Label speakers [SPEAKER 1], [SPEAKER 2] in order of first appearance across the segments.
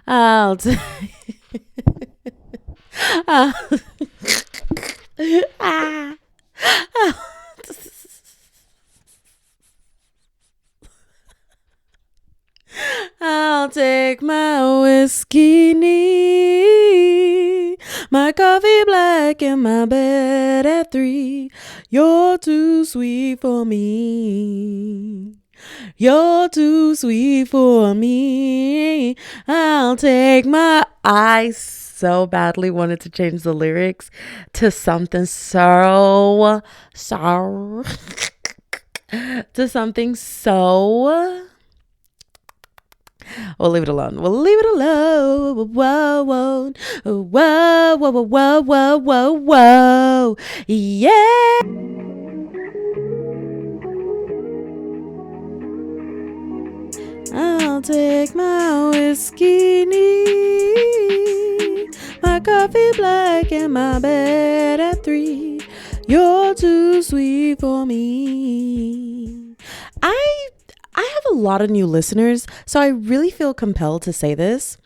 [SPEAKER 1] I'll take. I'll, ah, I'll take my whiskey neat, my coffee black, and my bed at 3. You're too sweet for me. You're too sweet for me. I'll take my. I so badly wanted to change the lyrics to something so to something so. We'll leave it alone. We'll leave it alone. Whoa, whoa, whoa, whoa, whoa, whoa, whoa, whoa, whoa. Yeah. I'll take my whiskey neat, my coffee black, and my bed at 3. You're too sweet for me. I have a lot of new listeners, so I really feel compelled to say this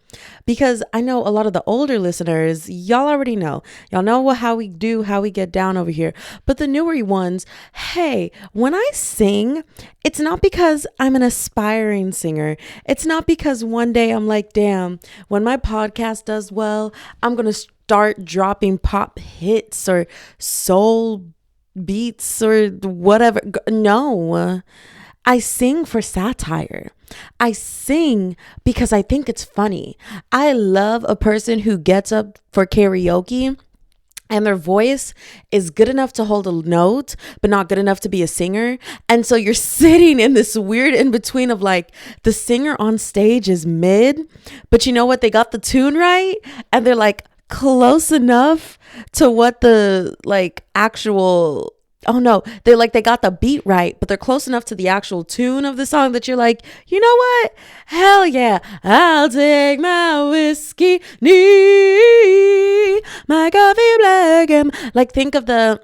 [SPEAKER 1] because I know a lot of the older listeners, y'all already know. Y'all know how we do, how we get down over here. But the newer ones, hey, when I sing, it's not because I'm an aspiring singer. It's not because one day I'm like, damn, when my podcast does well, I'm going to start dropping pop hits or soul beats or whatever. No. I sing for satire. I sing because I think it's funny. I love a person who gets up for karaoke and their voice is good enough to hold a note, but not good enough to be a singer. And so you're sitting in this weird in between of like the singer on stage is mid, but you know what? They got the tune right. And they're like close enough to what the like actual. Oh no, they got the beat right, but they're close enough to the actual tune of the song that you're like, you know what? Hell yeah, I'll take my whiskey neat, my coffee black, and like think of the,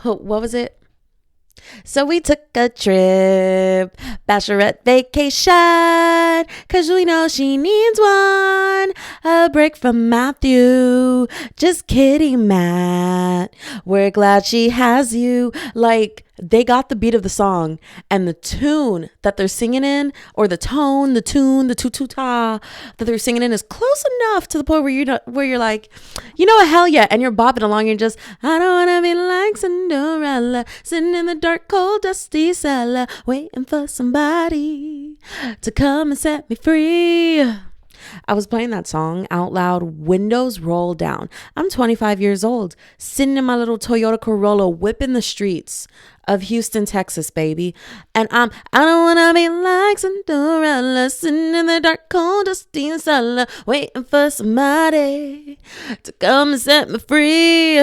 [SPEAKER 1] what was it? So we took a trip, bachelorette vacation, cause we know she needs one. A break from Matthew. Just kidding, Matt. We're glad she has you. Like, they got the beat of the song and the tune that they're singing in, or the tone, the tune, the tu-tu-ta that they're singing in is close enough to the point where you're like, you know what, hell yeah, and you're bopping along. You're just, I don't wanna be like Cinderella, sitting in the dark, cold, dusty cellar, waiting for somebody to come and set me free. I was playing that song out loud, windows roll down. I'm 25 years old, sitting in my little Toyota Corolla, whipping the streets of Houston, Texas, baby. And I don't wanna be like Cinderella, sitting in the dark, cold, dusty cellar, waiting for somebody to come and set me free.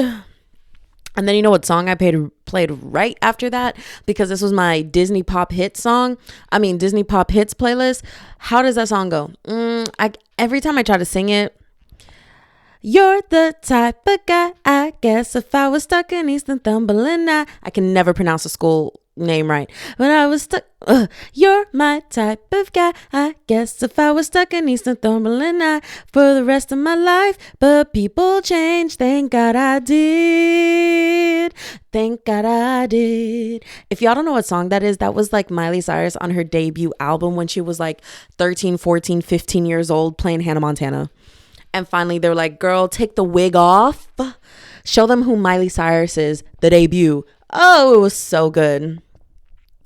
[SPEAKER 1] And then you know what song I played right after that? Because this was my Disney Pop Hits Disney Pop Hits playlist. How does that song go? Every time I try to sing it, you're the type of guy, I guess, if I was stuck in East Northumberland, I can never pronounce a school name right. When I was stuck, you're my type of guy, I guess, if I was stuck in East Northumberland, for the rest of my life. But people change, thank God I did. Thank God I did. If y'all don't know what song that is, that was like Miley Cyrus on her debut album when she was like 13, 14, 15 years old playing Hannah Montana. And finally, they're like, girl, take the wig off. Show them who Miley Cyrus is, the debut. Oh, it was so good.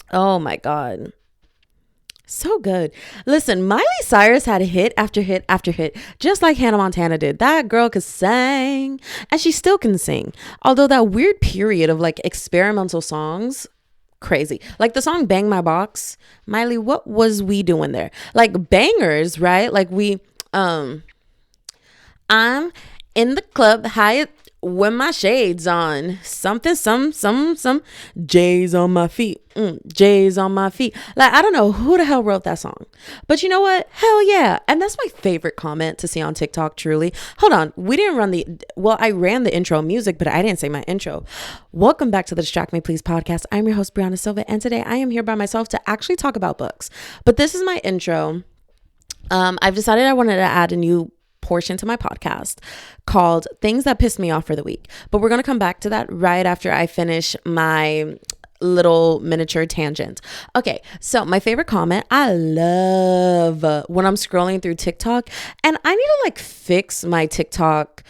[SPEAKER 1] Oh, my God. So good. Listen, Miley Cyrus had hit after hit after hit, just like Hannah Montana did. That girl could sing, and she still can sing. Although that weird period of like experimental songs, crazy. Like the song Bang My Box. Miley, what was we doing there? Like bangers, right? Like I'm in the club high with my shades on. Something, some J's on my feet. J's on my feet. Like, I don't know who the hell wrote that song. But you know what? Hell yeah. And that's my favorite comment to see on TikTok, truly. Hold on. We didn't I ran the intro music, but I didn't say my intro. Welcome back to the Distract Me Please podcast. I'm your host, Brianna Silva. And today I am here by myself to actually talk about books. But this is my intro. I've decided I wanted to add a new portion to my podcast called Things That Pissed Me Off for the Week. But we're going to come back to that right after I finish my little miniature tangent. Okay, so my favorite comment, I love when I'm scrolling through TikTok, and I need to like fix my TikTok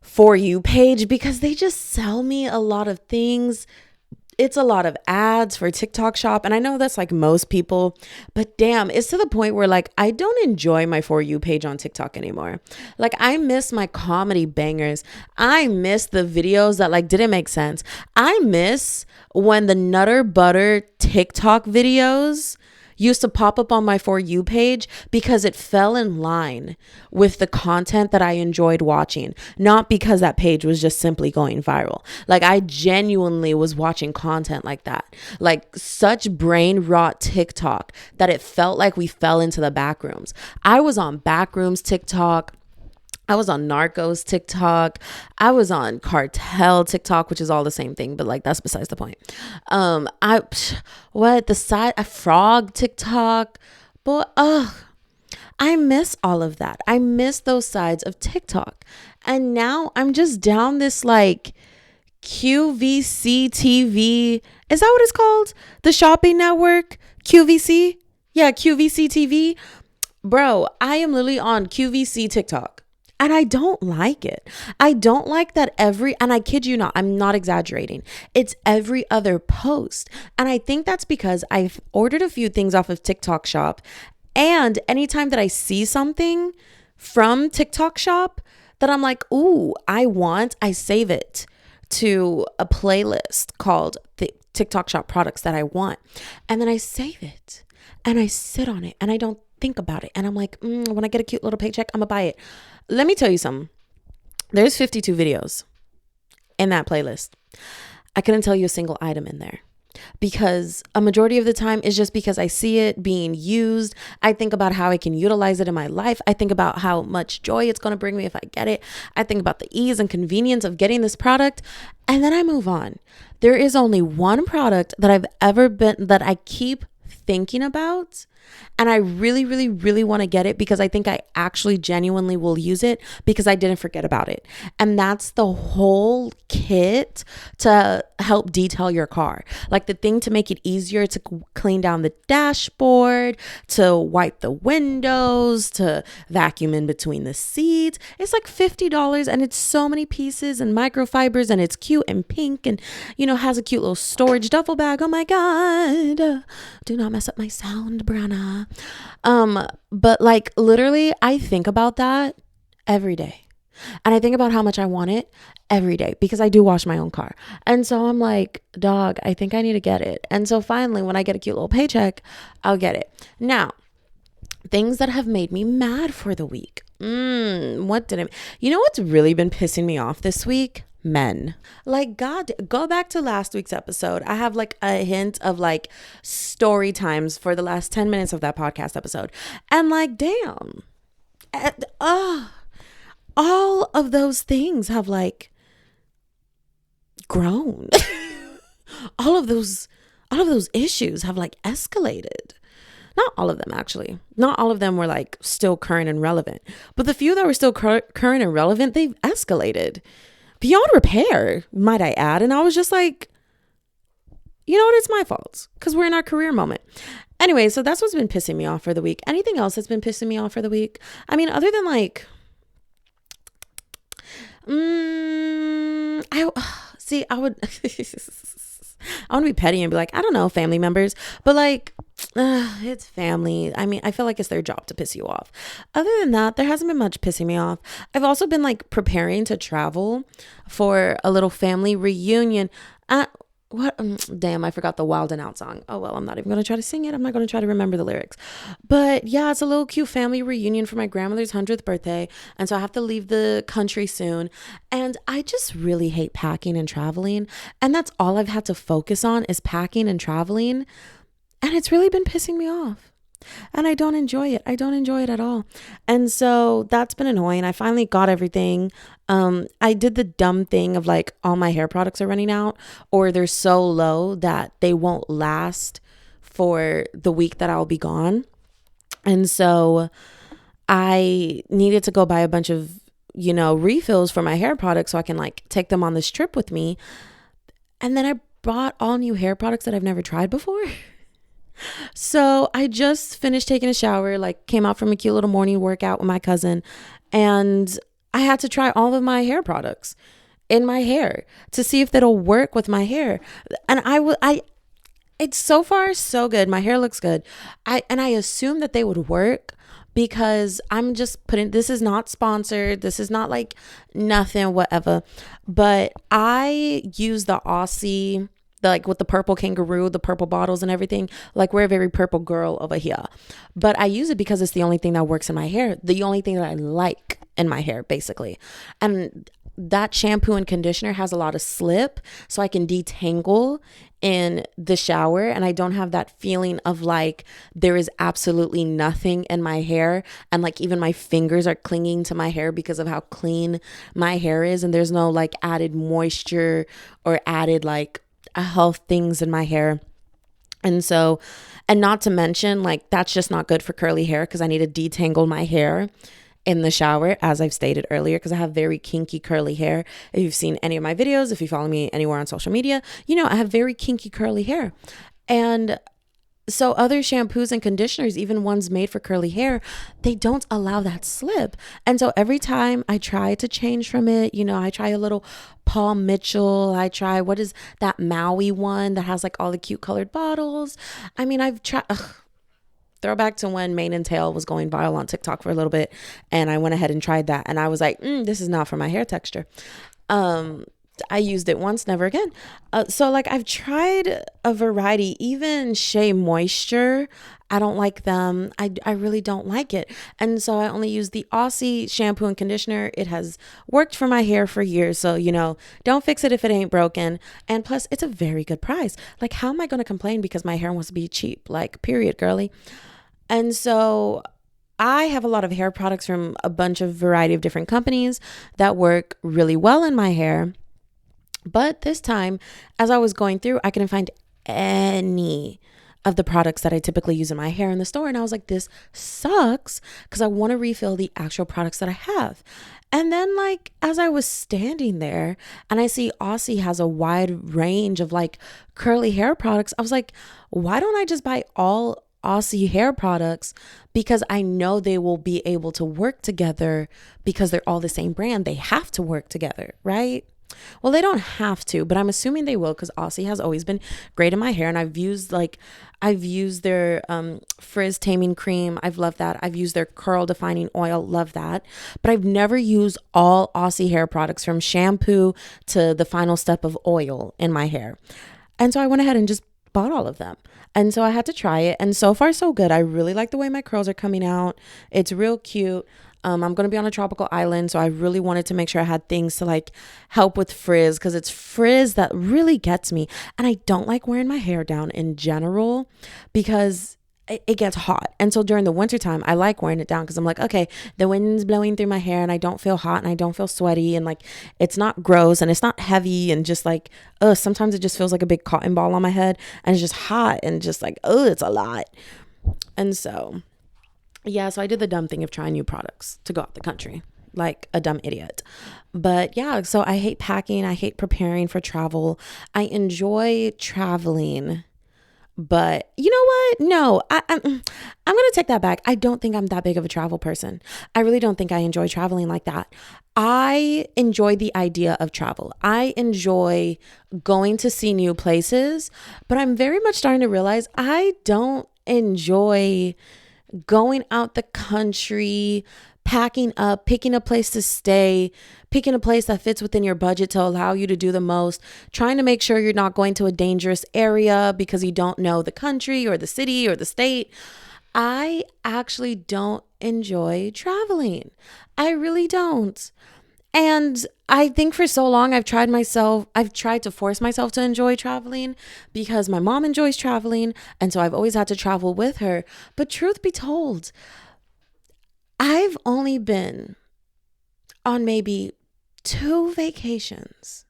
[SPEAKER 1] For You page because they just sell me a lot of things. It's a lot of ads for TikTok shop. And I know that's like most people, but damn, it's to the point where like I don't enjoy my For You page on TikTok anymore. Like I miss my comedy bangers. I miss the videos that like didn't make sense. I miss when the Nutter Butter TikTok videos used to pop up on my For You page because it fell in line with the content that I enjoyed watching, not because that page was just simply going viral. Like I genuinely was watching content like that, like such brain rot TikTok that it felt like we fell into the back rooms. I was on Backrooms TikTok. I was on Narcos TikTok. I was on Cartel TikTok, which is all the same thing, but like that's besides the point. A frog TikTok, but I miss all of that. I miss those sides of TikTok, and now I'm just down this like QVC TV. Is that what it's called? The shopping network, QVC. Yeah, QVC TV. Bro, I am literally on QVC TikTok. And I don't like it. I don't like that and I kid you not, I'm not exaggerating. It's every other post. And I think that's because I've ordered a few things off of TikTok Shop. And anytime that I see something from TikTok Shop that I'm like, ooh, I save it to a playlist called the TikTok Shop products that I want. And then I save it and I sit on it and I don't think about it. And I'm like, when I get a cute little paycheck, I'm gonna buy it. Let me tell you something. There's 52 videos in that playlist. I couldn't tell you a single item in there because a majority of the time is just because I see it being used. I think about how I can utilize it in my life. I think about how much joy it's going to bring me if I get it. I think about the ease and convenience of getting this product, and then I move on. There is only one product that I keep thinking about, and I really, really, really want to get it because I think I actually genuinely will use it because I didn't forget about it. And that's the whole kit to help detail your car. Like the thing to make it easier to clean down the dashboard, to wipe the windows, to vacuum in between the seats. It's like $50 and it's so many pieces and microfibers and it's cute and pink and, has a cute little storage duffel bag. Oh my God. Do not mess up my sound, Brianna. But like literally I think about that every day. And I think about how much I want it every day because I do wash my own car. And so I'm like, dog, I think I need to get it. And so finally, when I get a cute little paycheck, I'll get it. Now, things that have made me mad for the week. You know what's really been pissing me off this week? Men. Like, God, go back to last week's episode. I have like a hint of like story times for the last 10 minutes of that podcast episode. And like, damn. All of those things have like grown. all of those issues have like escalated. Not all of them, actually. Not all of them were like still current and relevant. But the few that were still current and relevant, they've escalated beyond repair, might I add. And I was just like, you know what? It's my fault because we're in our career moment. Anyway, so that's what's been pissing me off for the week. Anything else that's been pissing me off for the week? I mean, other than like, I would I want to be petty and be like, I don't know, family members, but like, it's family. I mean, I feel like it's their job to piss you off. Other than that, there hasn't been much pissing me off. I've also been like preparing to travel for a little family reunion. Damn, I forgot the Wild and Out song. Oh, well, I'm not even going to try to sing it. I'm not going to try to remember the lyrics. But yeah, it's a little cute family reunion for my grandmother's 100th birthday. And so I have to leave the country soon. And I just really hate packing and traveling. And that's all I've had to focus on is packing and traveling. And it's really been pissing me off. And I don't enjoy it. I don't enjoy it at all. And so that's been annoying. I finally got everything. I did the dumb thing of like all my hair products are running out or they're so low that they won't last for the week that I'll be gone. And so I needed to go buy a bunch of, refills for my hair products so I can like take them on this trip with me. And then I bought all new hair products that I've never tried before. So I just finished taking a shower, like came out from a cute little morning workout with my cousin, and I had to try all of my hair products in my hair to see if that'll work with my hair. And it's so far so good. My hair looks good. I assume that they would work because I'm just putting, this is not sponsored. This is not like nothing, whatever. But I use the Aussie, like with the purple kangaroo, the purple bottles and everything. Like we're a very purple girl over here. But I use it because it's the only thing that works in my hair. The only thing that I like in my hair, basically. And that shampoo and conditioner has a lot of slip, so I can detangle in the shower and I don't have that feeling of like there is absolutely nothing in my hair, and like even my fingers are clinging to my hair because of how clean my hair is, and there's no like added moisture or added like health things in my hair. And so, and not to mention, like, that's just not good for curly hair because I need to detangle my hair in the shower, as I've stated earlier, because I have very kinky curly hair. If you've seen any of my videos, if you follow me anywhere on social media, I have very kinky curly hair. And so other shampoos and conditioners, even ones made for curly hair, they don't allow that slip. And so every time I try to change from it, I try a little Paul Mitchell. I try, what is that Maui one that has like all the cute colored bottles? I mean, I've tried, throwback to when Mane and Tail was going viral on TikTok for a little bit. And I went ahead and tried that. And I was like, this is not for my hair texture. I used it once, never again. So like I've tried a variety, even Shea Moisture. I don't like them. I really don't like it. And so I only use the Aussie shampoo and conditioner. It has worked for my hair for years. So, don't fix it if it ain't broken. And plus it's a very good price. Like, how am I going to complain because my hair wants to be cheap? Like, period, girly. And so I have a lot of hair products from a bunch of variety of different companies that work really well in my hair. But this time, as I was going through, I couldn't find any of the products that I typically use in my hair in the store. And I was like, this sucks because I want to refill the actual products that I have. And then like, as I was standing there and I see Aussie has a wide range of like curly hair products, I was like, why don't I just buy all Aussie hair products, because I know they will be able to work together because they're all the same brand. They have to work together, right? Well, they don't have to, but I'm assuming they will because Aussie has always been great in my hair. And I've used their frizz taming cream. I've loved that. I've used their curl defining oil. Love that. But I've never used all Aussie hair products from shampoo to the final step of oil in my hair. And so I went ahead and just bought all of them. And so I had to try it. And so far, so good. I really like the way my curls are coming out. It's real cute. I'm going to be on a tropical island. So I really wanted to make sure I had things to like help with frizz, because it's frizz that really gets me. And I don't like wearing my hair down in general because it gets hot. And so during the wintertime, I like wearing it down because I'm like, okay, the wind's blowing through my hair and I don't feel hot and I don't feel sweaty, and like it's not gross and it's not heavy and just like, sometimes it just feels like a big cotton ball on my head and it's just hot and just like, it's a lot. And so, yeah, so I did the dumb thing of trying new products to go out the country like a dumb idiot. But yeah, so I hate packing. I hate preparing for travel. I enjoy traveling. But you know what? No, I'm going to take that back. I don't think I'm that big of a travel person. I really don't think I enjoy traveling like that. I enjoy the idea of travel. I enjoy going to see new places, but I'm very much starting to realize I don't enjoy going out the country, packing up, picking a place to stay, picking a place that fits within your budget to allow you to do the most, trying to make sure you're not going to a dangerous area because you don't know the country or the city or the state. I actually don't enjoy traveling. I really don't. And I think for so long I've tried to force myself to enjoy traveling because my mom enjoys traveling. And so I've always had to travel with her. But truth be told, I've only been on maybe 2 vacations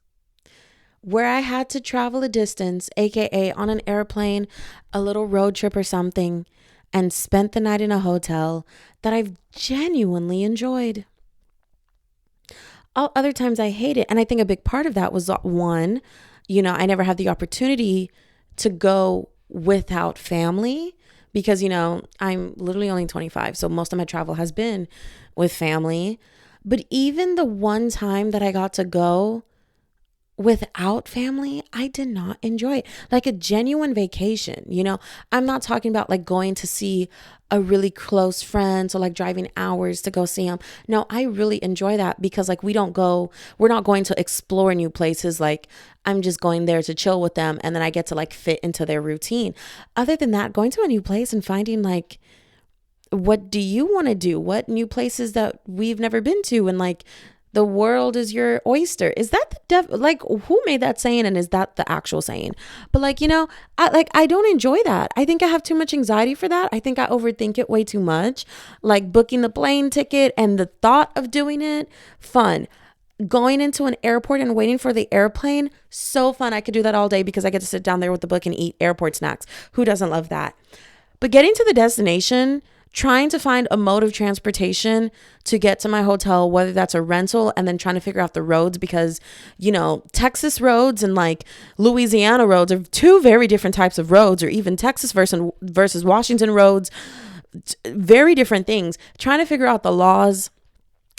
[SPEAKER 1] where I had to travel a distance, aka on an airplane, a little road trip or something, and spent the night in a hotel that I've genuinely enjoyed. All other times I hate it. And I think a big part of that was one, I never had the opportunity to go without family because, I'm literally only 25. So most of my travel has been with family. But even the one time that I got to go without family, I did not enjoy it. Like a genuine vacation, I'm not talking about like going to see a really close friend, so like driving hours to go see them. No, I really enjoy that because like we're not going to explore new places. Like I'm just going there to chill with them and then I get to like fit into their routine. Other than that, going to a new place and finding like, what do you want to do? What new places that we've never been to? And like, the world is your oyster. Is that like who made that saying and is that the actual saying? But like, I don't enjoy that. I think I have too much anxiety for that. I think I overthink it way too much. Like booking the plane ticket and the thought of doing it, fun. Going into an airport and waiting for the airplane, so fun. I could do that all day because I get to sit down there with the book and eat airport snacks. Who doesn't love that? But getting to the destination, trying to find a mode of transportation to get to my hotel, whether that's a rental, and then trying to figure out the roads because, Texas roads and like Louisiana roads are two very different types of roads, or even Texas versus Washington roads, very different things. Trying to figure out the laws.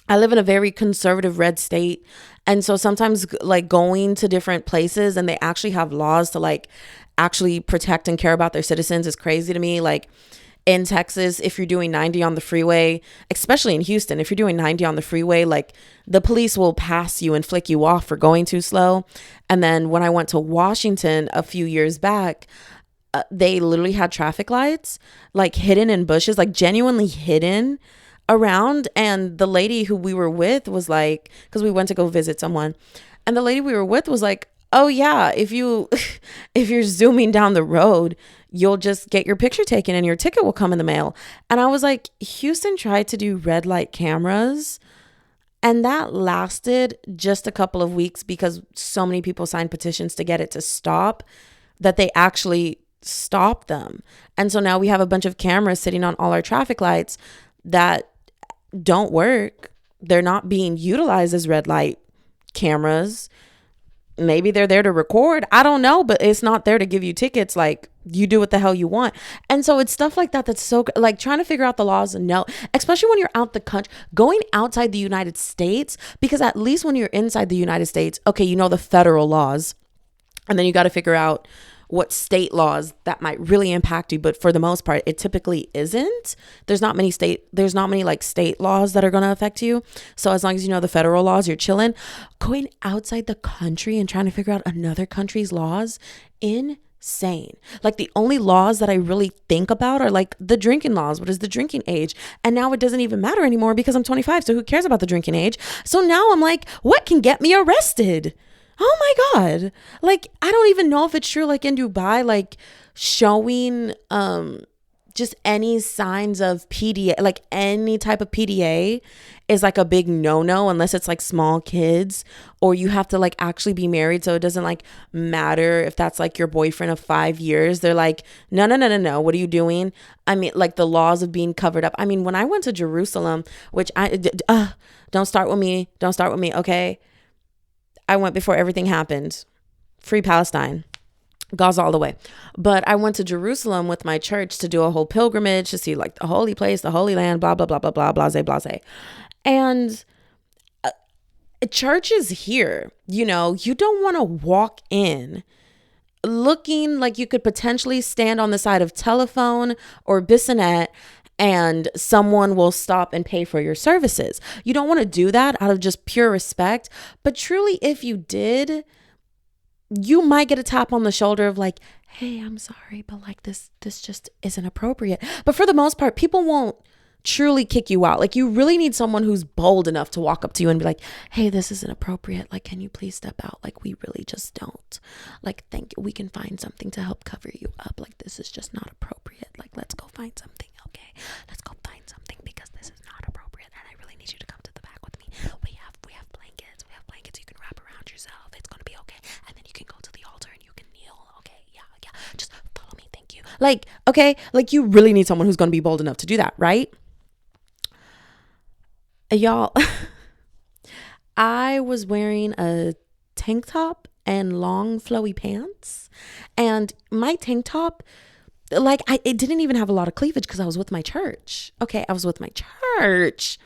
[SPEAKER 1] I live in a very conservative red state. And so sometimes like going to different places and they actually have laws to like actually protect and care about their citizens is crazy to me. Like, in Texas, if you're doing 90 on the freeway, especially in Houston, if you're doing 90 on the freeway, like the police will pass you and flick you off for going too slow. And then when I went to Washington a few years back, they literally had traffic lights like hidden in bushes, like genuinely hidden around. And the lady who we were with was like, because we went to go visit someone, and the lady we were with was like, oh yeah, if you're zooming down the road, you'll just get your picture taken and your ticket will come in the mail. And I was like, Houston tried to do red light cameras and that lasted just a couple of weeks because so many people signed petitions to get it to stop that they actually stopped them. And so now we have a bunch of cameras sitting on all our traffic lights that don't work. They're not being utilized as red light cameras. Maybe they're there to record. I don't know, but it's not there to give you tickets. Like, you do what the hell you want. And so it's stuff like that that's so like trying to figure out the laws. No, especially when you're out the country, going outside the United States, because at least when you're inside the United States, okay, the federal laws, and then you got to figure out what state laws that might really impact you. But for the most part, it typically isn't. There's not many like state laws that are going to affect you. So as long as you know the federal laws, you're chilling. Going outside the country and trying to figure out another country's laws, insane. Like the only laws that I really think about are like the drinking laws. What is the drinking age? And now it doesn't even matter anymore because I'm 25. So who cares about the drinking age? So now I'm like, what can get me arrested? Oh my God. Like, I don't even know if it's true. Like in Dubai, like showing just any signs of PDA, like any type of PDA is like a big no-no unless it's like small kids, or you have to like actually be married. So it doesn't like matter if that's like your boyfriend of 5 years. They're like, no. What are you doing? I mean, like the laws of being covered up. I mean, when I went to Jerusalem, which don't start with me. Okay. I went before everything happened. Free Palestine. Gaza all the way. But I went to Jerusalem with my church to do a whole pilgrimage to see like the holy place, the holy land, blah, blah, blah, blah, blah, blase, blase. And church is here. You don't want to walk in looking like you could potentially stand on the side of Telephone or Bissonnette and someone will stop and pay for your services. You don't want to do that out of just pure respect. But truly, if you did, you might get a tap on the shoulder of like, hey, I'm sorry, but like this just isn't appropriate. But for the most part, people won't truly kick you out. Like you really need someone who's bold enough to walk up to you and be like, hey, this isn't appropriate. Like, can you please step out? Like, we really just don't. Like, thank you. We can find something to help cover you up. Like, this is just not appropriate. Like, let's go find something. Okay, let's go find something because this is not appropriate. And I really need you to come to the back with me. We have blankets. We have blankets you can wrap around yourself. It's going to be okay. And then you can go to the altar and you can kneel. Okay, yeah. Just follow me. Thank you. Like, Okay. Like you really need someone who's going to be bold enough to do that, right? Y'all, I was wearing a tank top and long flowy pants, and my tank top, like it didn't even have a lot of cleavage because I was with my church. Okay, I was with my church.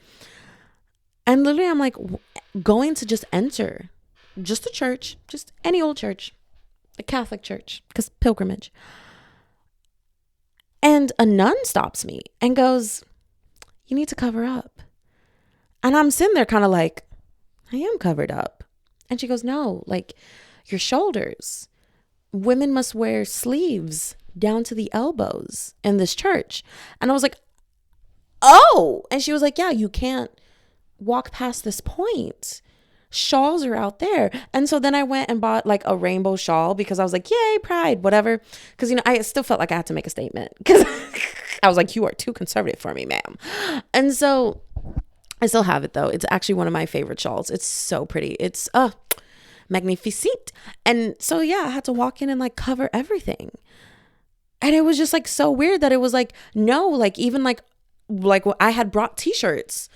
[SPEAKER 1] And literally I'm like going to just enter just a church, just any old church, a Catholic church, because pilgrimage. And a nun stops me and goes, "You need to cover up." And I'm sitting there kind of like, I am covered up. And she goes, "No, like your shoulders. Women must wear sleeves down to the elbows in this church." And I was like, "Oh." And she was like, "Yeah, you can't walk past this point. Shawls are out there." And so then I went and bought like a rainbow shawl because I was like, yay, pride, whatever. Because, I still felt like I had to make a statement because I was like, you are too conservative for me, ma'am. And so I still have it though. It's actually one of my favorite shawls. It's so pretty. It's magnificent. And so, yeah, I had to walk in and like cover everything. And it was just like so weird that it was like, no, like even like I had brought t-shirts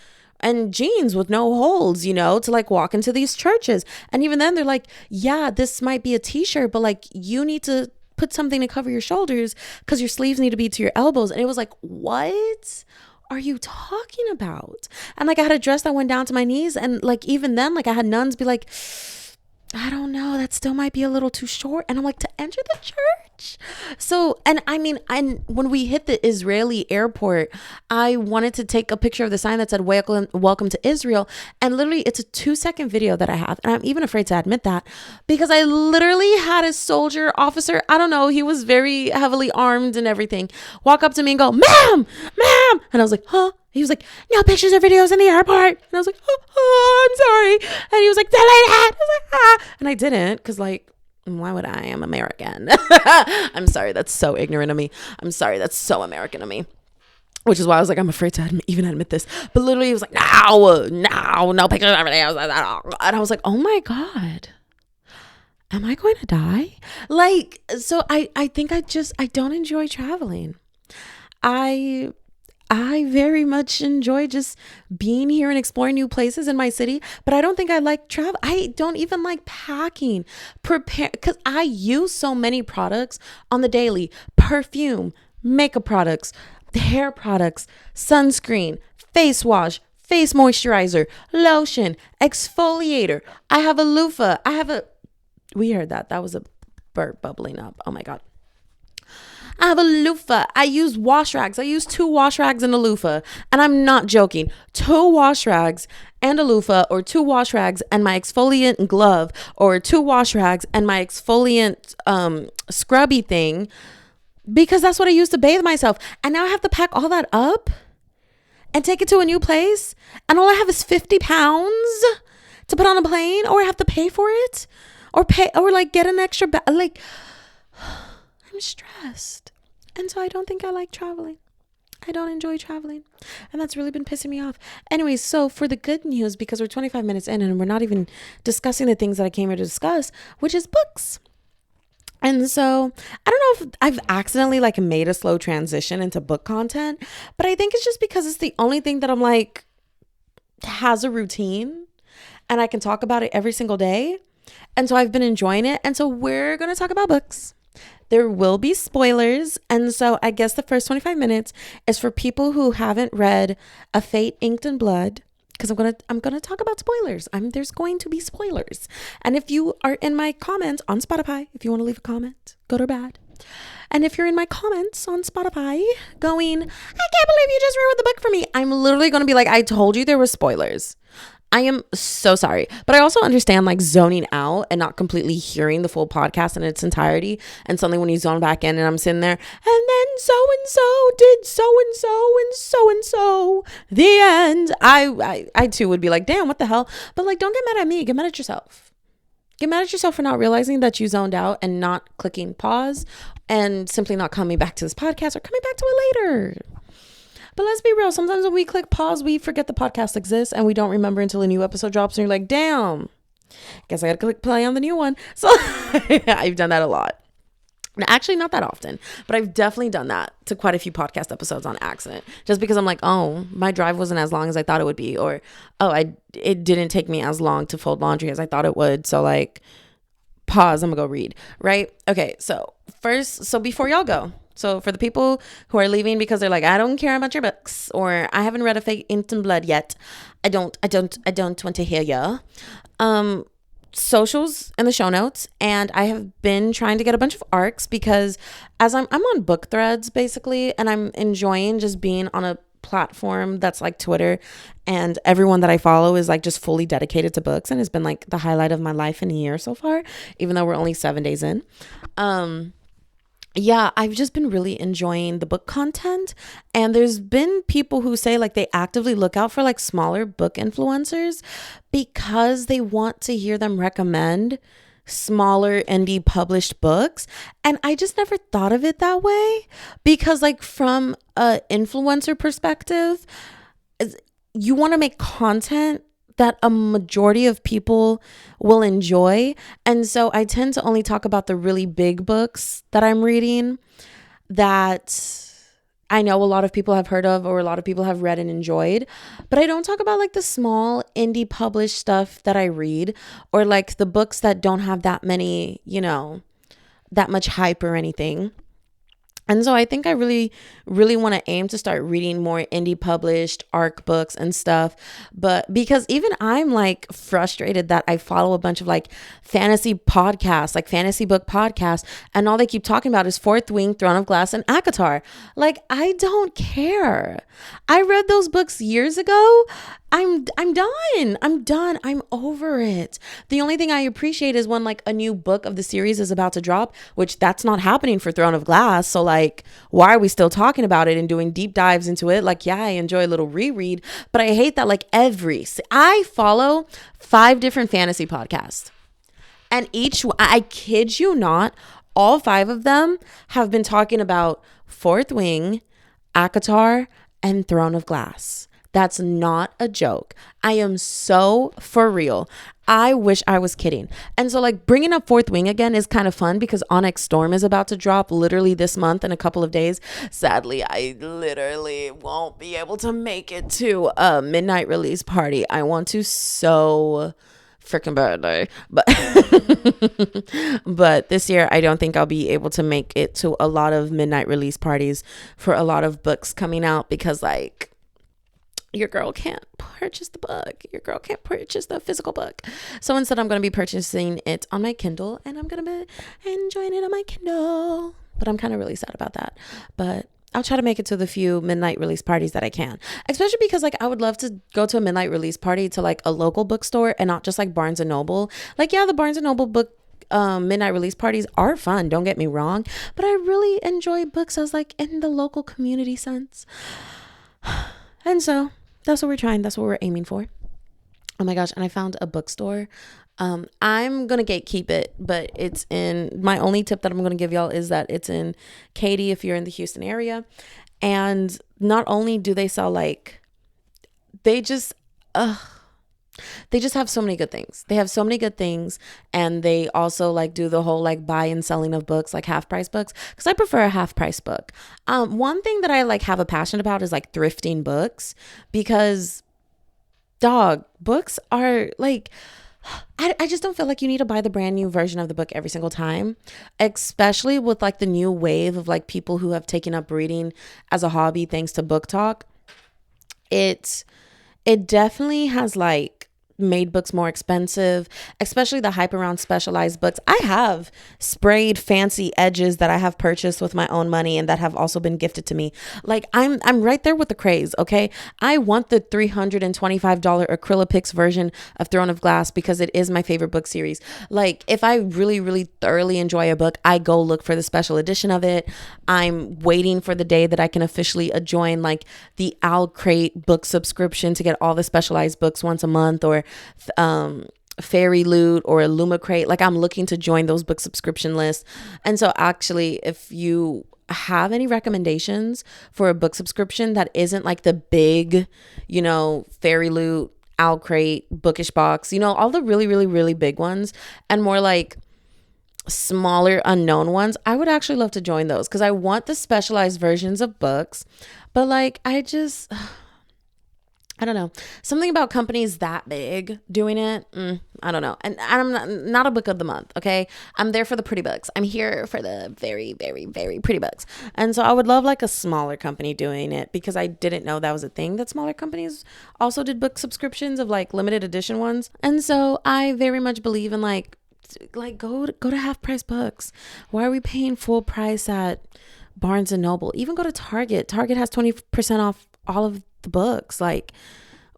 [SPEAKER 1] and jeans with no holes, to like walk into these churches. And even then they're like, yeah, this might be a t-shirt, but like you need to put something to cover your shoulders because your sleeves need to be to your elbows. And it was like, what are you talking about? And like I had a dress that went down to my knees. And like even then, like I had nuns be like, I don't know, that still might be a little too short. And I'm like, to enter the church? So, and I mean, when we hit the Israeli airport, I wanted to take a picture of the sign that said, welcome to Israel. And literally it's a 2-second video that I have. And I'm even afraid to admit that because I literally had a soldier officer, I don't know, he was very heavily armed and everything, walk up to me and go, ma'am. And I was like, huh? He was like, no pictures or videos in the airport. And I was like, oh, I'm sorry. And he was like, delete it. I was like, ah. And I didn't because like, why would I? I'm American. I'm sorry. That's so ignorant of me. I'm sorry. That's so American of me. Which is why I was like, I'm afraid to even admit this. But literally he was like, no pictures or videos. And I was like, oh my God. Am I going to die? Like, so I think I don't enjoy traveling. I very much enjoy just being here and exploring new places in my city, but I don't think I like travel. I don't even like packing, because I use so many products on the daily: perfume, makeup products, hair products, sunscreen, face wash, face moisturizer, lotion, exfoliator. I have a loofah. We heard that. That was a burp bubbling up. Oh my God. I have a loofah. I use wash rags. I use 2 wash rags and a loofah. And I'm not joking. 2 wash rags and a loofah, or 2 wash rags and my exfoliant glove, or 2 wash rags and my exfoliant scrubby thing, because that's what I use to bathe myself. And now I have to pack all that up and take it to a new place. And all I have is 50 pounds to put on a plane, or I have to pay for it, or like get an extra like I'm stressed. And so I don't think I like traveling. I don't enjoy traveling. And that's really been pissing me off. Anyways, so for the good news, because we're 25 minutes in and we're not even discussing the things that I came here to discuss, which is books. And so I don't know if I've accidentally like made a slow transition into book content, but I think it's just because it's the only thing that I'm like has a routine and I can talk about it every single day. And so I've been enjoying it. And so we're going to talk about books. There will be spoilers. And so I guess the first 25 minutes is for people who haven't read A Fate Inked in Blood, because I'm gonna talk about spoilers. There's going to be spoilers. And if you are in my comments on Spotify, if you want to leave a comment, good or bad. And if you're in my comments on Spotify going, I can't believe you just ruined the book for me, I'm literally going to be like, I told you there were spoilers. I am so sorry. But I also understand like zoning out and not completely hearing the full podcast in its entirety. And suddenly when you zone back in and I'm sitting there, and then so-and-so did so-and-so and so-and-so, the end. I too would be like, damn, what the hell? But like, don't get mad at me. Get mad at yourself. Get mad at yourself for not realizing that you zoned out and not clicking pause and simply not coming back to this podcast or coming back to it later. But let's be real. Sometimes when we click pause, we forget the podcast exists and we don't remember until a new episode drops. And you're like, damn, guess I got to click play on the new one. So I've done that a lot. Actually, not that often, but I've definitely done that to quite a few podcast episodes on accident, just because I'm like, oh, my drive wasn't as long as I thought it would be, or oh, it didn't take me as long to fold laundry as I thought it would. So like, pause, I'm gonna go read, right? Okay, so before y'all go, so for the people who are leaving because they're like, I don't care about your books, or I haven't read A Fate in Blood yet, I don't want to hear ya. Socials in the show notes, and I have been trying to get a bunch of arcs because as I'm on book threads basically, and I'm enjoying just being on a platform that's like Twitter, and everyone that I follow is like just fully dedicated to books, and has been like the highlight of my life in a year so far, even though we're only 7 days in. Yeah, I've just been really enjoying the book content. And there's been people who say like they actively look out for like smaller book influencers because they want to hear them recommend smaller indie published books. And I just never thought of it that way because like from a influencer perspective, you want to make content that a majority of people will enjoy. And so I tend to only talk about the really big books that I'm reading that I know a lot of people have heard of or a lot of people have read and enjoyed. But I don't talk about like the small indie published stuff that I read, or like the books that don't have that many, that much hype or anything. And so I think I really, really want to aim to start reading more indie published ARC books and stuff. But because even I'm like frustrated that I follow a bunch of like fantasy podcasts, like fantasy book podcasts, and all they keep talking about is Fourth Wing, Throne of Glass, and ACOTAR. Like, I don't care. I read those books years ago. I'm done. I'm done. I'm over it. The only thing I appreciate is when like a new book of the series is about to drop, which that's not happening for Throne of Glass. So like, why are we still talking about it and doing deep dives into it? Like, yeah, I enjoy a little reread, but I hate that like I follow 5 different fantasy podcasts, and I kid you not, all 5 of them have been talking about Fourth Wing, ACOTAR, and Throne of Glass. That's not a joke. I am so for real. I wish I was kidding. And so like bringing up Fourth Wing again is kind of fun because Onyx Storm is about to drop literally this month in a couple of days. Sadly, I literally won't be able to make it to a midnight release party. I want to so freaking badly, but this year I don't think I'll be able to make it to a lot of midnight release parties for a lot of books coming out because like your girl can't purchase the book. Your girl can't purchase the physical book. So instead, I'm going to be purchasing it on my Kindle, and I'm going to be enjoying it on my Kindle. But I'm kind of really sad about that. But I'll try to make it to the few midnight release parties that I can. Especially because like I would love to go to a midnight release party to like a local bookstore and not just like Barnes and Noble. Like, yeah, the Barnes and Noble book midnight release parties are fun. Don't get me wrong. But I really enjoy books as like in the local community sense. And so that's what we're trying. That's what we're aiming for. Oh my gosh. And I found a bookstore. I'm going to gatekeep it, but it's my only tip that I'm going to give y'all is that it's in Katy if you're in the Houston area. And not only do they sell like, they just have so many good things. They have so many good things. And they also like do the whole like buy and selling of books, like half price books. Cause I prefer a half price book. One thing that I like have a passion about is like thrifting books because books are like, I just don't feel like you need to buy the brand new version of the book every single time, especially with like the new wave of like people who have taken up reading as a hobby thanks to Book Talk. It definitely has like made books more expensive, especially the hype around specialized books. I have sprayed fancy edges that I have purchased with my own money and that have also been gifted to me. Like I'm right there with the craze, okay? I want the $325 Acrylapix version of Throne of Glass because it is my favorite book series. Like if I really, really thoroughly enjoy a book, I go look for the special edition of it. I'm waiting for the day that I can officially join like the Owl Crate book subscription to get all the specialized books once a month, or Fairy Loot or Lumacrate. Like I'm looking to join those book subscription lists. And so actually, if you have any recommendations for a book subscription that isn't like the big, Fairy Loot, Owl Crate, Bookish Box, all the really, really, really big ones, and more like smaller unknown ones, I would actually love to join those because I want the specialized versions of books. But like, I don't know. Something about companies that big doing it. I don't know. And I'm not a book of the month. Okay. I'm there for the pretty books. I'm here for the very, very, very pretty books. And so I would love like a smaller company doing it because I didn't know that was a thing that smaller companies also did book subscriptions of like limited edition ones. And so I very much believe in like go to half price books. Why are we paying full price at Barnes and Noble? Even go to Target. Target has 20% off all of the books. Like,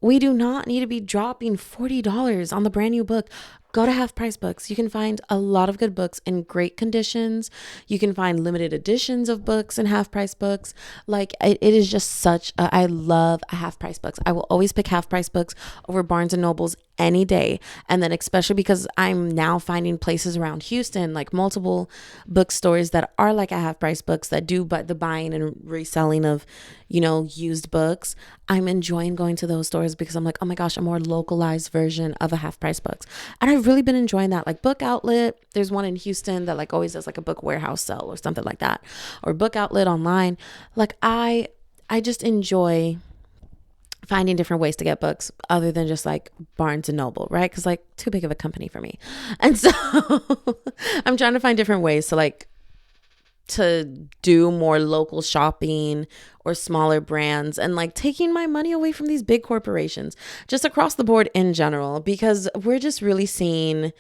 [SPEAKER 1] we do not need to be dropping $40 on the brand new book. Go to half price books. You can find a lot of good books in great conditions. You can find limited editions of books and half price books. Like it is just I love half price books. I will always pick half price books over Barnes and Nobles any day. And then especially because I'm now finding places around Houston, like multiple bookstores that are like a half price books that do but the buying and reselling of, used books. I'm enjoying going to those stores because I'm like, oh my gosh, a more localized version of a half price books. And I've really been enjoying that. Like Book Outlet, there's one in Houston that like always does like a book warehouse sale or something like that, or Book Outlet online. Like I just enjoy finding different ways to get books other than just like Barnes and Noble, right? Because like too big of a company for me. And so I'm trying to find different ways to do more local shopping or smaller brands and like taking my money away from these big corporations just across the board in general, because we're just really seeing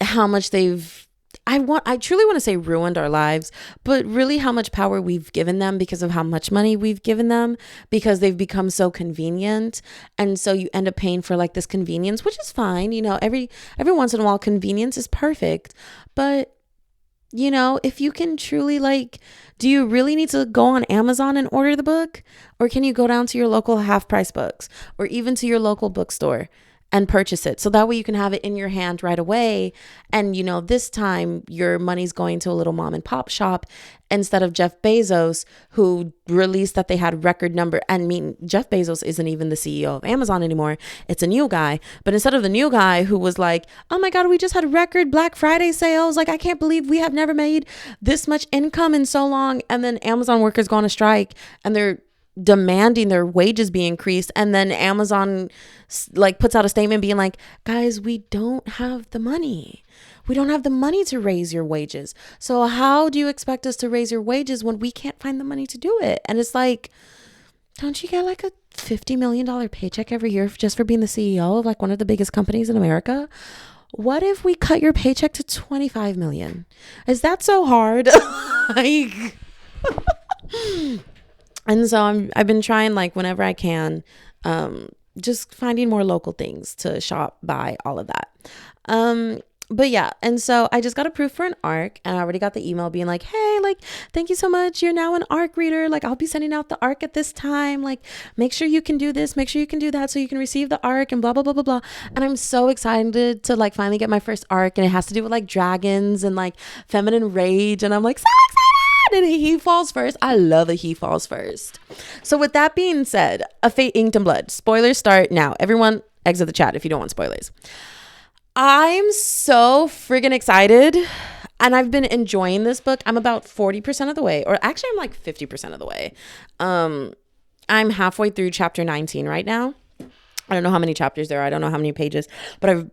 [SPEAKER 1] how much I truly want to say ruined our lives, but really how much power we've given them because of how much money we've given them, because they've become so convenient. And so you end up paying for like this convenience, which is fine. Every once in a while convenience is perfect, but if you can truly do you really need to go on Amazon and order the book? Or can you go down to your local half price books or even to your local bookstore and purchase it? So that way you can have it in your hand right away. And, this time your money's going to a little mom and pop shop instead of Jeff Bezos, who released that they had record number. I mean, Jeff Bezos isn't even the CEO of Amazon anymore. It's a new guy. But instead of the new guy who was like, oh my God, we just had record Black Friday sales. Like, I can't believe we have never made this much income in so long. And then Amazon workers go on a strike and they're demanding their wages be increased, and then Amazon puts out a statement being like, guys, we don't have the money to raise your wages, so how do you expect us to raise your wages when we can't find the money to do it? And it's like, don't you get like a $50 million paycheck every year just for being the CEO of like one of the biggest companies in America? What if we cut your paycheck to 25 million? Is that so hard? Like And so I've been trying like whenever I can, just finding more local things to shop, buy, all of that. But yeah, and so I just got approved for an ARC, and I already got the email being like, hey, like, thank you so much. You're now an ARC reader. Like, I'll be sending out the ARC at this time. Like, make sure you can do this, make sure you can do that so you can receive the ARC and blah, blah, blah, blah, blah. And I'm so excited to like finally get my first ARC, and it has to do with like dragons and like feminine rage. And I'm like, so excited. And he falls first. I love that he falls first. So with that being said, A Fate Inked in Blood. Spoilers start now. Everyone exit the chat if you don't want spoilers. I'm so friggin' excited. And I've been enjoying this book. I'm about 40% of the way. Or actually, I'm like 50% of the way. I'm halfway through chapter 19 right now. I don't know how many chapters there are. I don't know how many pages. But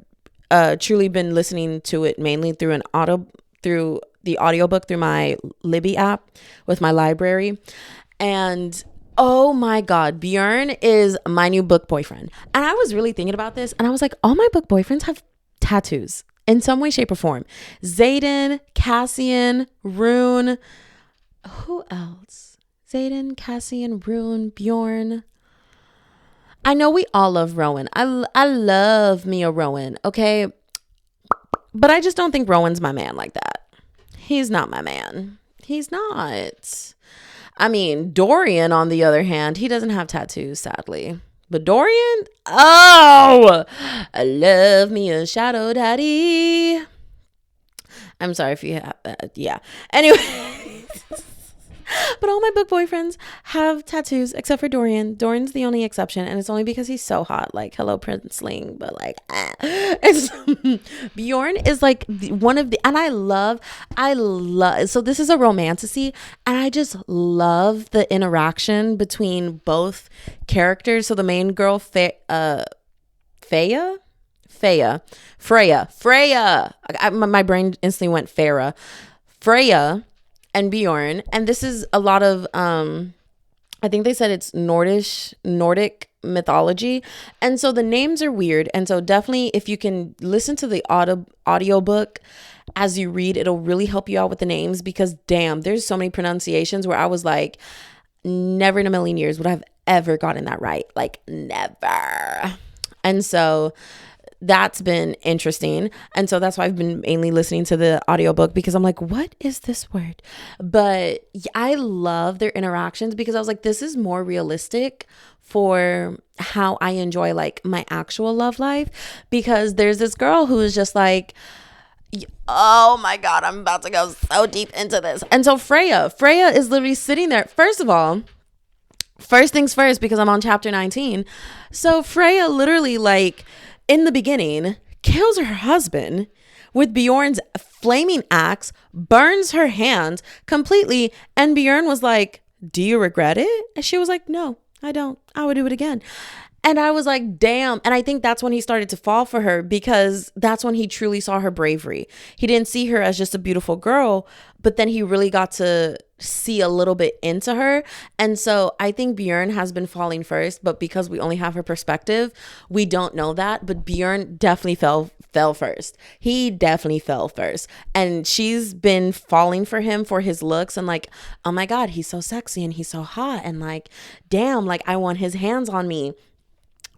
[SPEAKER 1] I've truly been listening to it mainly through the audiobook through my Libby app with my library. And oh my God, Bjorn is my new book boyfriend. And I was really thinking about this, and I was like, all my book boyfriends have tattoos in some way, shape, or form. Zayden, Cassian, Rune. Who else? Zayden, Cassian, Rune, Bjorn. I know we all love Rowan. I love me a Rowan, okay? But I just don't think Rowan's my man like that. He's not my man. He's not. I mean, Dorian, on the other hand, he doesn't have tattoos, sadly. But Dorian, oh, I love me a shadow daddy. I'm sorry if you have that. Yeah. Anyway. But all my book boyfriends have tattoos except for Dorian. Dorian's the only exception, and it's only because he's so hot. Like, hello, Prince Ling, but like, It's, Bjorn is like one of the, and I love. So this is a romantasy, and I just love the interaction between both characters. So the main girl, Freya. My brain instantly went Farah. Freya and Bjorn, and this is a lot of I think they said it's Nordic mythology, and so the names are weird, and so definitely if you can listen to the audiobook as you read, it'll really help you out with the names, because damn, there's so many pronunciations where I was like, never in a million years would I have ever gotten that right, like never. And so that's been interesting. And so that's why I've been mainly listening to the audiobook, because I'm like, what is this word? But I love their interactions, because I was like, this is more realistic for how I enjoy like my actual love life. Because there's this girl who is just like, oh my God, I'm about to go so deep into this. And so Freya is literally sitting there. First of all, first things first, because I'm on chapter 19. So Freya literally, like, in the beginning, kills her husband with Bjorn's flaming axe, burns her hands completely, and Bjorn was like, do you regret it? And she was like, no, I don't. I would do it again. And I was like, damn. And I think that's when he started to fall for her, because that's when he truly saw her bravery. He didn't see her as just a beautiful girl, but then he really got to see a little bit into her. And so I think Bjorn has been falling first, but because we only have her perspective, we don't know that. But Bjorn definitely fell first. He definitely fell first. And she's been falling for him for his looks, and like, oh my God, he's so sexy and he's so hot, and like, damn, like I want his hands on me.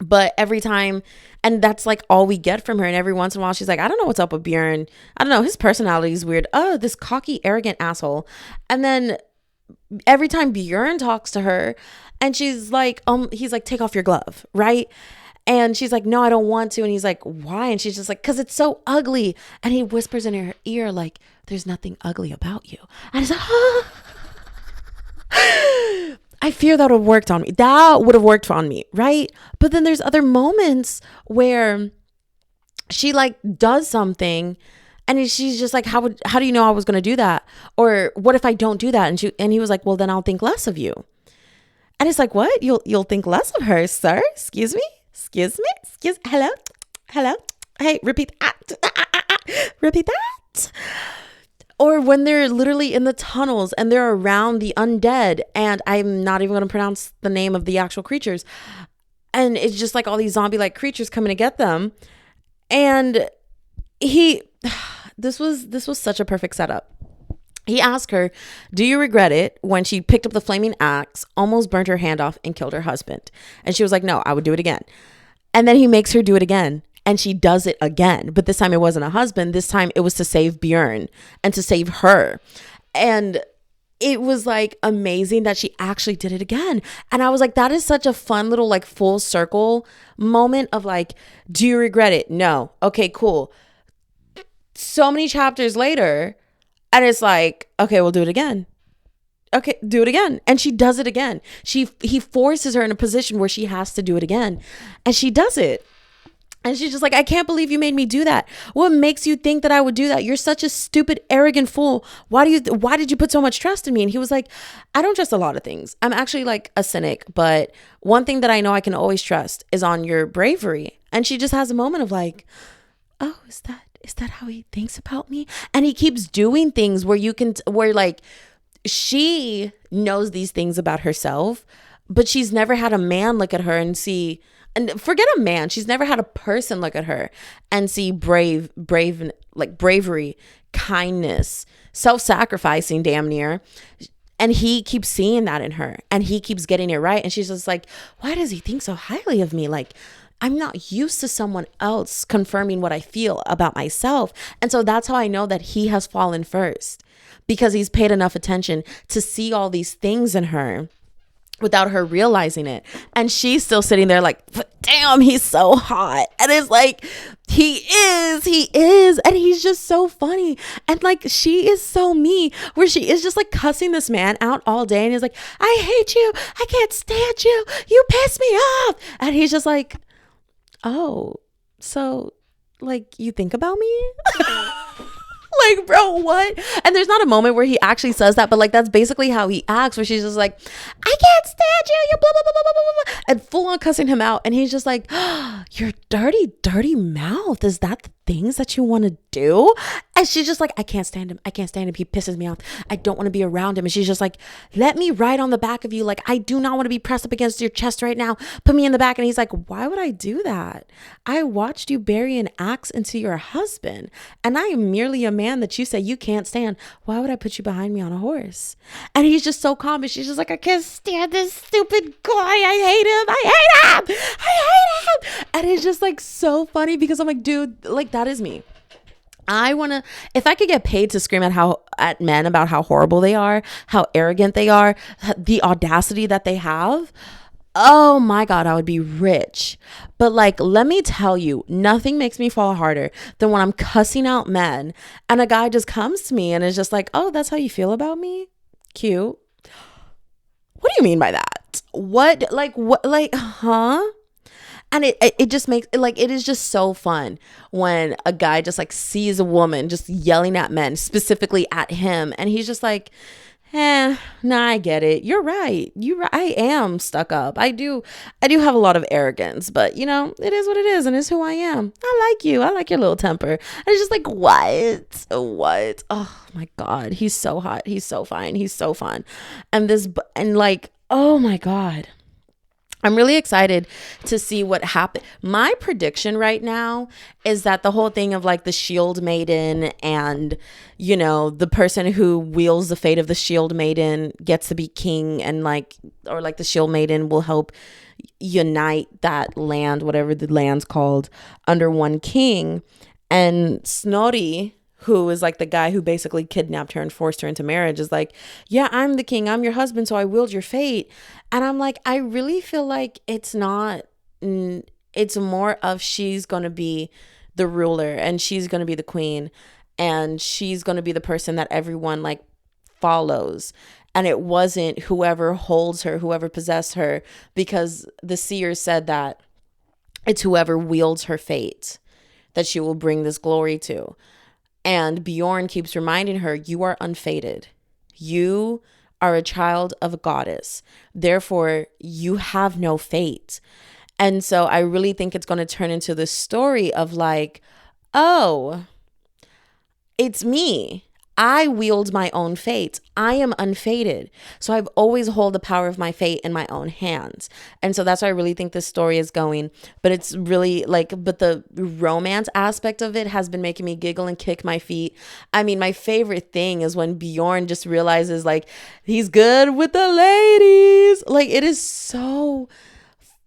[SPEAKER 1] But every time, and that's like all we get from her. And every once in a while, she's like, I don't know what's up with Bjorn. I don't know. His personality is weird. Oh, this cocky, arrogant asshole. And then every time Bjorn talks to her, and she's like, he's like, take off your glove, right? And she's like, no, I don't want to. And he's like, why? And she's just like, because it's so ugly. And he whispers in her ear, like, there's nothing ugly about you. And it's like, ah. I fear that would have worked on me. That would have worked on me, right? But then there's other moments where she like does something, and she's just like, how do you know I was going to do that? Or what if I don't do that? And he was like, well, then I'll think less of you. And it's like, what? You'll think less of her, sir? Excuse me? Hello? Hey, repeat that. Repeat that. Or when they're literally in the tunnels and they're around the undead, and I'm not even going to pronounce the name of the actual creatures, and it's just like all these zombie-like creatures coming to get them. And this was such a perfect setup. He asked her, do you regret it, when she picked up the flaming axe, almost burnt her hand off, and killed her husband? And she was like, no, I would do it again. And then he makes her do it again. And she does it again. But this time it wasn't a husband. This time it was to save Bjorn and to save her. And it was like amazing that she actually did it again. And I was like, that is such a fun little like full circle moment of like, do you regret it? No. Okay, cool. So many chapters later, and it's like, okay, we'll do it again. Okay, do it again. And she does it again. He forces her in a position where she has to do it again. And she does it. And she's just like, I can't believe you made me do that. What makes you think that I would do that? You're such a stupid, arrogant fool. Why did you put so much trust in me? And he was like, I don't trust a lot of things. I'm actually like a cynic, but one thing that I know I can always trust is on your bravery. And she just has a moment of like, oh, is that how he thinks about me? And he keeps doing things where like she knows these things about herself, but she's never had a man look at her and see. And forget a man, she's never had a person look at her and see like bravery, kindness, self-sacrificing damn near. And he keeps seeing that in her, and he keeps getting it right. And she's just like, why does he think so highly of me? Like, I'm not used to someone else confirming what I feel about myself. And so that's how I know that he has fallen first, because he's paid enough attention to see all these things in her without her realizing it. And she's still sitting there like, damn, he's so hot. And it's like, he is. And he's just so funny. And like, she is so me, where she is just like cussing this man out all day. And he's like, I hate you. I can't stand you. You piss me off. And he's just like, oh, so like, you think about me? Like, bro, what? And there's not a moment where he actually says that, but like, that's basically how he acts, where she's just like, I can't stand you, you blah, blah, blah, blah, blah, blah, and full on cussing him out. And he's just like, oh, your dirty, dirty mouth. Is that the things that you want to do? And she's just like, I can't stand him. I can't stand him. He pisses me off. I don't want to be around him. And she's just like, let me ride on the back of you. Like, I do not want to be pressed up against your chest right now. Put me in the back. And he's like, why would I do that? I watched you bury an axe into your husband, and I am merely a man that you say you can't stand. Why would I put you behind me on a horse? And he's just so calm. And she's just like, I can't stand this stupid guy. I hate him. I hate him. I hate him. And it's just like so funny, because I'm like, dude, like, that is me. I want to, if I could get paid to scream at men about how horrible they are, how arrogant they are, the audacity that they have, oh my God, I would be rich. But like, let me tell you, nothing makes me fall harder than when I'm cussing out men and a guy just comes to me and is just like, oh, that's how you feel about me? Cute. What do you mean by that? What, huh? And it just makes it like, it is just so fun when a guy just like sees a woman just yelling at men, specifically at him. And he's just like, nah, I get it. You're right. I am stuck up. I do have a lot of arrogance, but you know, it is what it is, and it's who I am. I like you. I like your little temper. And it's just like, what? Oh my God. He's so hot. He's so fine. He's so fun. And like, oh my God. I'm really excited to see what happens. My prediction right now is that the whole thing of like the shield maiden and, you know, the person who wields the fate of the shield maiden gets to be king, and like, or like the shield maiden will help unite that land, whatever the land's called, under one king. And Snorri, who is like the guy who basically kidnapped her and forced her into marriage, is like, yeah, I'm the king, I'm your husband, so I wield your fate. And I'm like, I really feel like it's not, it's more of she's going to be the ruler, and she's going to be the queen, and she's going to be the person that everyone like follows. And it wasn't whoever holds her, whoever possessed her, because the seer said that it's whoever wields her fate that she will bring this glory to. And Bjorn keeps reminding her, you are unfated. You are a child of a goddess. Therefore, you have no fate. And so I really think it's going to turn into this story of like, oh, it's me. I wield my own fate. I am unfated. So I've always hold the power of my fate in my own hands. And so that's why I really think this story is going. But it's really like, but the romance aspect of it has been making me giggle and kick my feet. I mean, my favorite thing is when Bjorn just realizes like he's good with the ladies. Like, it is so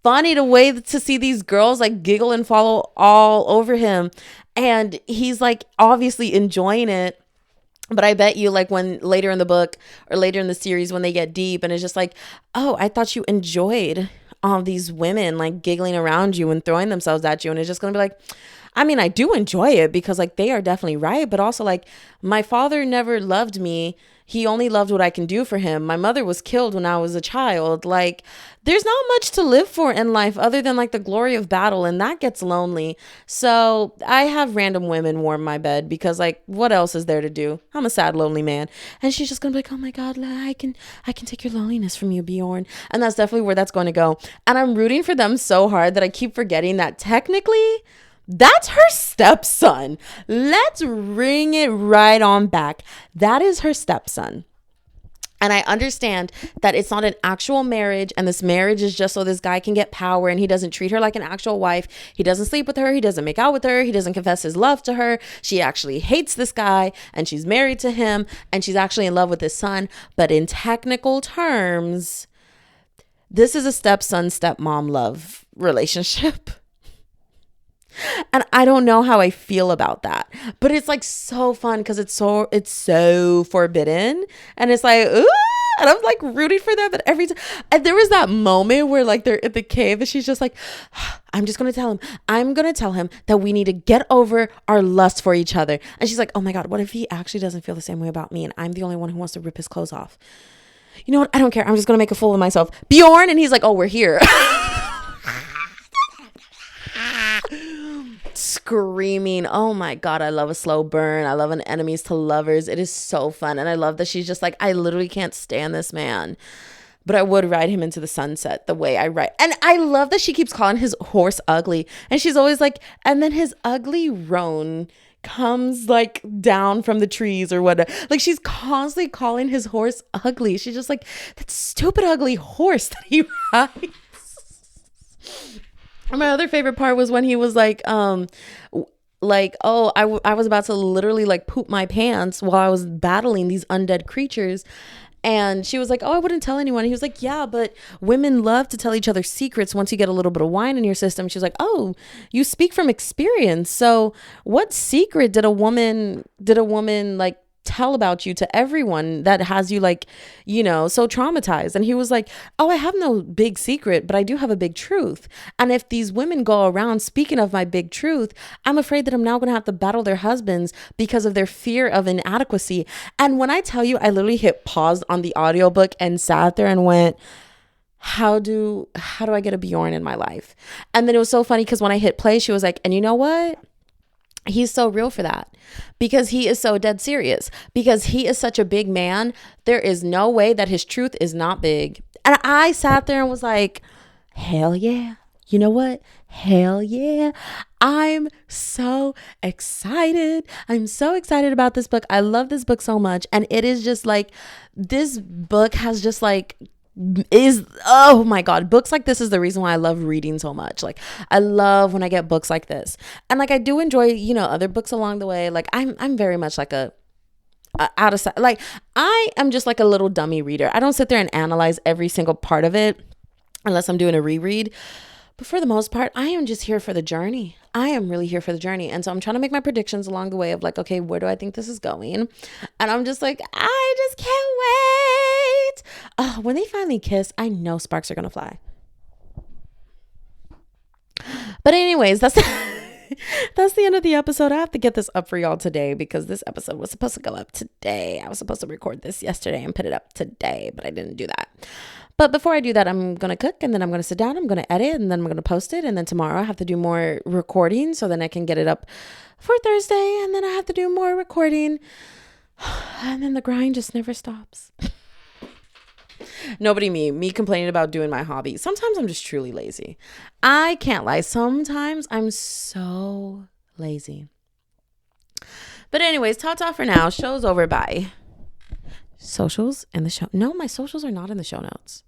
[SPEAKER 1] funny to see these girls like giggle and follow all over him. And he's like obviously enjoying it. But I bet you like when later in the book or later in the series, when they get deep and it's just like, oh, I thought you enjoyed all these women like giggling around you and throwing themselves at you. And it's just going to be like, I mean, I do enjoy it because like they are definitely right. But also like my father never loved me. He only loved what I can do for him. My mother was killed when I was a child. Like, there's not much to live for in life other than like the glory of battle, and that gets lonely. So I have random women warm my bed because like, what else is there to do? I'm a sad, lonely man. And she's just gonna be like, oh my God, I can take your loneliness from you, Bjorn. And that's definitely where that's going to go. And I'm rooting for them so hard that I keep forgetting that technically that's her stepson. Let's ring it right on back. That is her stepson. And I understand that it's not an actual marriage, and this marriage is just so this guy can get power, and he doesn't treat her like an actual wife. He doesn't sleep with her. He doesn't make out with her. He doesn't confess his love to her. She actually hates this guy, and she's married to him, and she's actually in love with his son. But in technical terms, this is a stepson, stepmom love relationship. And I don't know how I feel about that, but it's like so fun because it's so forbidden, and it's like, ooh, And I'm like rooting for them. But every time, and there was that moment where like they're in the cave and she's just like, I'm just going to tell him. I'm going to tell him that we need to get over our lust for each other. And she's like, oh my God, what if he actually doesn't feel the same way about me? And I'm the only one who wants to rip his clothes off. You know what? I don't care. I'm just going to make a fool of myself. Bjorn. And he's like, oh, we're here. Screaming. Oh my God, I love a slow burn. I love an enemies to lovers. It is so fun. And I love that she's just like, I literally can't stand this man, but I would ride him into the sunset the way I ride. And I love that she keeps calling his horse ugly. And she's always like, and then his ugly roan comes like down from the trees or whatever. Like she's constantly calling his horse ugly. She's just like, that stupid ugly horse that he rides. My other favorite part was when he was like, oh, I was about to literally like poop my pants while I was battling these undead creatures. And she was like, oh, I wouldn't tell anyone. He was like, yeah, but women love to tell each other secrets once you get a little bit of wine in your system. She's like, oh, you speak from experience. So what secret did a woman like tell about you to everyone that has you like, you know, so traumatized? And he was like, oh, I have no big secret, but I do have a big truth. And if these women go around speaking of my big truth, I'm afraid that I'm now going to have to battle their husbands because of their fear of inadequacy. And when I tell you, I literally hit pause on the audiobook and sat there and went, how do I get a Bjorn in my life? And then it was so funny because when I hit play, she was like, and you know what? He's so real for that because he is so dead serious, because he is such a big man. There is no way that his truth is not big. And I sat there and was like, hell yeah. You know what? Hell yeah. I'm so excited. I'm so excited about this book. I love this book so much. And it is just like, this book has just like, oh my God, books like this is the reason why I love reading so much. Like I love when I get books like this. And like I do enjoy, you know, other books along the way. Like I'm very much like a out of sight. Like I am just like a little dummy reader. I don't sit there and analyze every single part of it unless I'm doing a reread. But for the most part, I am just here for the journey. I am really here for the journey. And so I'm trying to make my predictions along the way of like, okay, where do I think this is going? And I'm just like, I just can't wait. Oh, when they finally kiss, I know sparks are going to fly. But anyways, that's the end of the episode. I have to get this up for y'all today because this episode was supposed to go up today. I was supposed to record this yesterday and put it up today, but I didn't do that. But before I do that, I'm going to cook and then I'm going to sit down. I'm going to edit and then I'm going to post it. And then tomorrow I have to do more recording so then I can get it up for Thursday. And then I have to do more recording. And then the grind just never stops. Nobody me complaining about doing my hobby. Sometimes I'm just truly lazy. I can't lie. Sometimes I'm so lazy. But anyways, ta-ta for now. Show's over. Bye. Socials in the show. No, my socials are not in the show notes.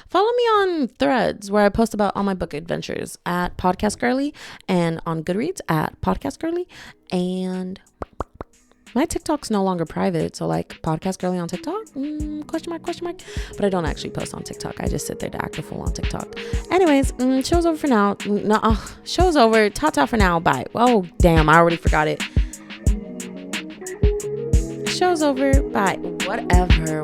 [SPEAKER 1] Follow me on Threads where I post about all my book adventures at Podcast Girly and on Goodreads at Podcast Girly. And my TikTok's no longer private. So like Podcast Girly on TikTok? Question mark. But I don't actually post on TikTok. I just sit there to act a fool on TikTok. Anyways, show's over for now. Show's over. Ta-ta for now. Bye. Oh, damn. I already forgot it. Show's over. Bye. Whatever.